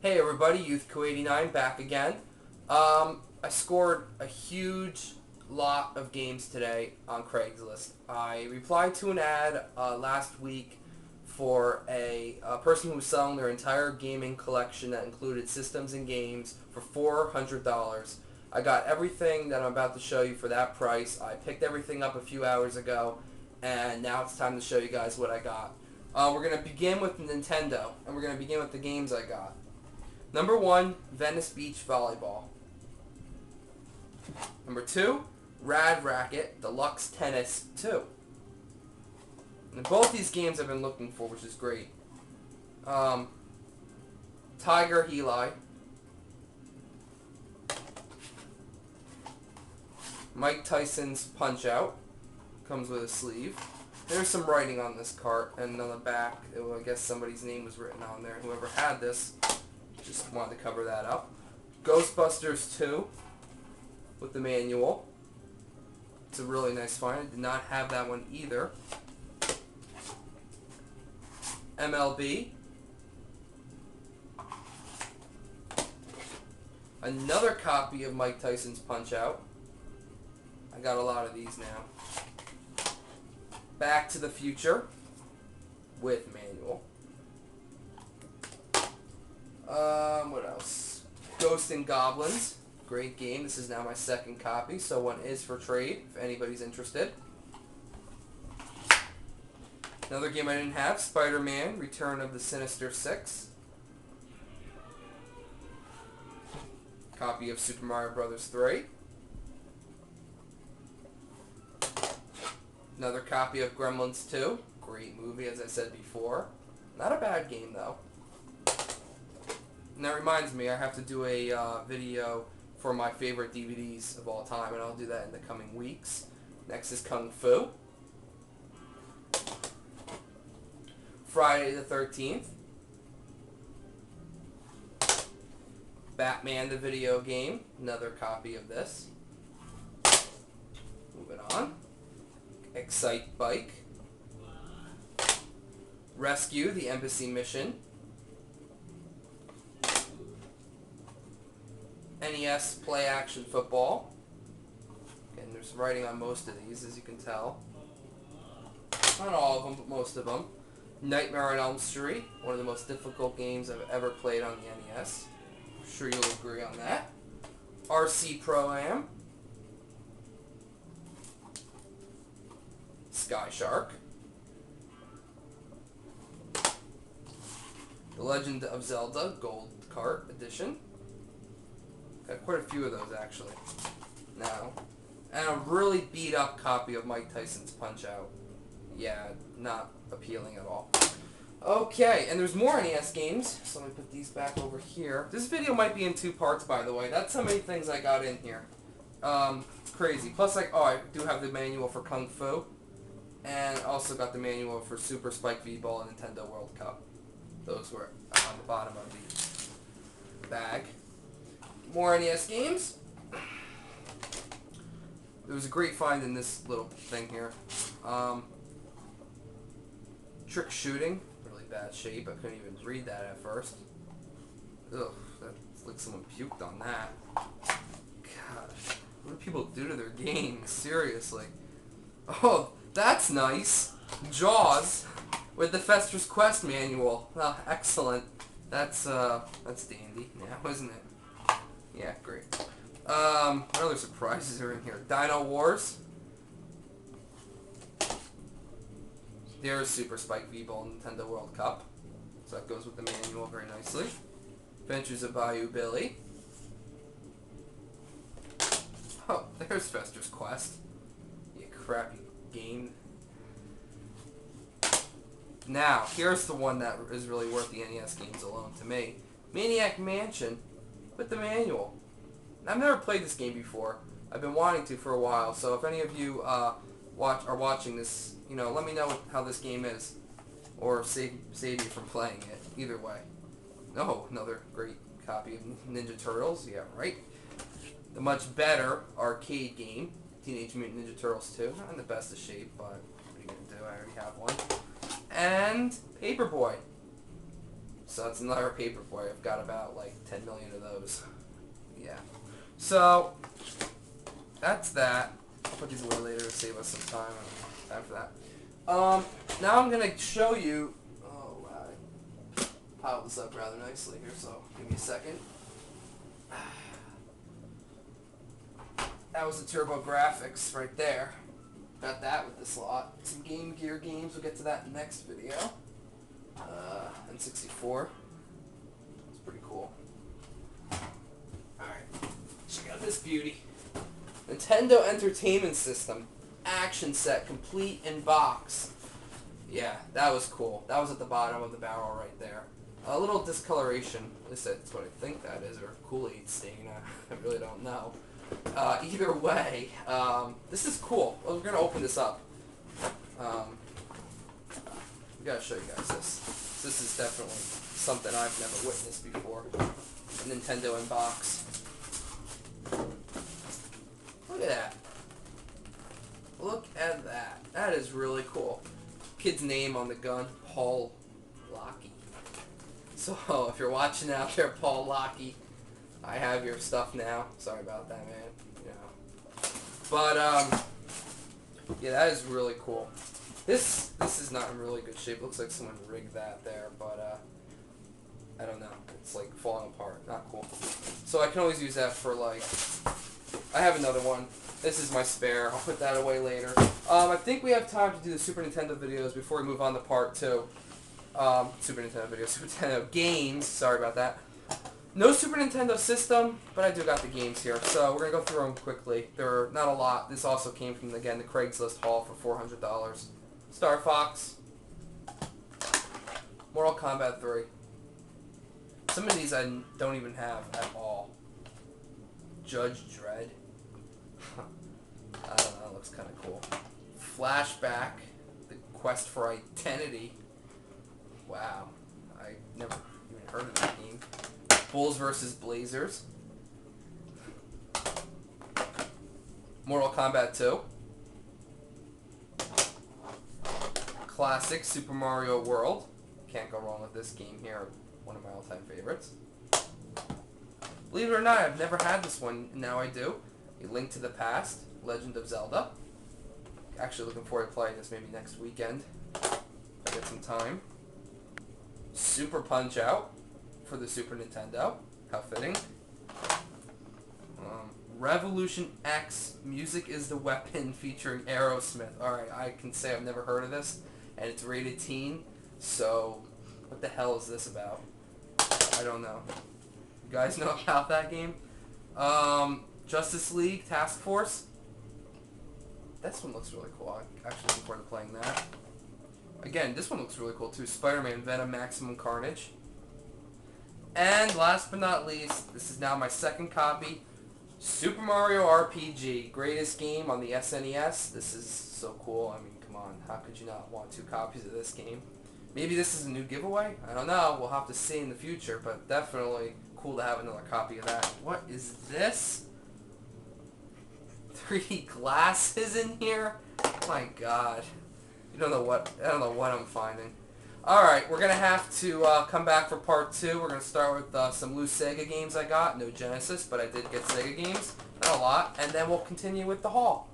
Hey everybody, YouthCo89 back again. I scored a huge lot of games today on Craigslist. I replied to an ad last week for a person who was selling their entire gaming collection that included systems and games for $400. I got everything that I'm about to show you for that price. I picked everything up a few hours ago, and now it's time to show you guys what I got. We're going to begin with Nintendo, and we're going to begin with the games I got. Number 1, Venice Beach Volleyball. Number 2, Rad Racket Deluxe Tennis 2. And both these games I've been looking for, which is great. Tiger Heli. Mike Tyson's Punch-Out. Comes with a sleeve. There's some writing on this cart, and on the back, I guess somebody's name was written on there. Whoever had this, just wanted to cover that up. Ghostbusters 2 with the manual. It's a really nice find. I did not have that one either. MLB. Another copy of Mike Tyson's Punch-Out. I got a lot of these now. Back to the Future with manual. What else? Ghosts and Goblins. Great game. This is now my second copy, so one is for trade if anybody's interested. Another game I didn't have, Spider-Man, Return of the Sinister Six. Copy of Super Mario Bros. 3. Another copy of Gremlins 2. Great movie, as I said before. Not a bad game, though. And that reminds me, I have to do a video for my favorite DVDs of all time, and I'll do that in the coming weeks. Next is Kung Fu. Friday the 13th. Batman the video game. Another copy of this. Moving on. Excite Bike. Rescue the Embassy Mission. NES Play Action Football. Again, there's writing on most of these, as you can tell. Not all of them, but most of them. Nightmare on Elm Street, one of the most difficult games I've ever played on the NES. I'm sure you'll agree on that. RC Pro-Am. Sky Shark. The Legend of Zelda Gold Cart Edition. Got quite a few of those, actually. Now, and a really beat-up copy of Mike Tyson's Punch-Out. Yeah, not appealing at all. Okay, and there's more NES games, so let me put these back over here. This video might be in 2 parts, by the way. That's how many things I got in here. Crazy. Plus, I do have the manual for Kung Fu, and also got the manual for Super Spike V-Ball and Nintendo World Cup. Those were on the bottom of the bag. More NES games. There was a great find in this little thing here. Trick Shooting. Really bad shape. I couldn't even read that at first. Ugh, that's like someone puked on that. Gosh, what do people do to their games? Seriously. Oh, that's nice. Jaws with the Fester's Quest manual. Oh, excellent. That's dandy now, isn't it? Yeah, great. What other surprises are in here? Dino Wars. There's Super Spike V-Ball Nintendo World Cup. So that goes with the manual very nicely. Adventures of Bayou Billy. Oh, there's Fester's Quest. You crappy game. Now, here's the one that is really worth the NES games alone to me. Maniac Mansion with the manual. I've never played this game before. I've been wanting to for a while, so if any of you are watching this, let me know how this game is, or save you from playing it. Either way. Oh, another great copy of Ninja Turtles. Yeah, right. The much better arcade game, Teenage Mutant Ninja Turtles 2. Not in the best of shape, but what are you gonna do? I already have one. And Paperboy. So that's another Paperboy. I've got about like 10 million of those. Yeah. So that's that. I'll put these away later to save us some time. Time for that. Now I'm gonna show you. Oh wow, I piled this up rather nicely here. So give me a second. That was the Turbo Graphics right there. Got that with this lot. Some Game Gear games. We'll get to that in the next video. N64. It's pretty cool. Alright, check out this beauty. Nintendo Entertainment System. Action set, complete in box. Yeah, that was cool. That was at the bottom of the barrel right there. A little discoloration. At least that's what I think that is, or Kool-Aid stain. I really don't know. Either way, this is cool. Well, we're going to open this up. We gotta show you guys this. This is definitely something I've never witnessed before. A Nintendo in box. Look at that. Look at that. That is really cool. Kid's name on the gun, Paul Lockey. So, if you're watching out there, Paul Lockey, I have your stuff now. Sorry about that, man. You know. But, yeah, that is really cool. This is not in really good shape. Looks like someone rigged that there, but I don't know. It's like falling apart. Not cool. So I can always use that for like. I have another one. This is my spare. I'll put that away later. I think we have time to do the Super Nintendo videos before we move on to part 2. Super Nintendo videos, Super Nintendo games. Sorry about that. No Super Nintendo system, but I do got the games here. So we're gonna go through them quickly. There are not a lot. This also came from again the Craigslist haul for $400. Star Fox, Mortal Kombat 3. Some of these I don't even have at all. Judge Dredd. I don't know, that looks kind of cool. Flashback, the Quest for Identity. Wow, I never even heard of that game. Bulls vs. Blazers. Mortal Kombat 2. Classic Super Mario World. Can't go wrong with this game here. One of my all-time favorites. Believe it or not, I've never had this one. Now I do. A Link to the Past. Legend of Zelda. Actually looking forward to playing this maybe next weekend. If I get some time. Super Punch-Out for the Super Nintendo. How fitting. Revolution X. Music is the Weapon featuring Aerosmith. Alright, I can say I've never heard of this. And it's rated teen, so what the hell is this about? I don't know. You guys know about that game? Justice League Task Force. This one looks really cool. I'm actually looking forward to playing that. Again, this one looks really cool too. Spider-Man Venom Maximum Carnage. And last but not least, this is now my second copy. Super Mario RPG. Greatest game on the SNES. This is so cool. I mean, come on. How could you not want 2 copies of this game? Maybe this is a new giveaway? I don't know. We'll have to see in the future, but definitely cool to have another copy of that. What is this? 3D glasses in here? My God. I don't know what I'm finding. Alright, we're going to have to come back for part 2. We're going to start with some loose Sega games I got. No Genesis, but I did get Sega games. Not a lot. And then we'll continue with the haul.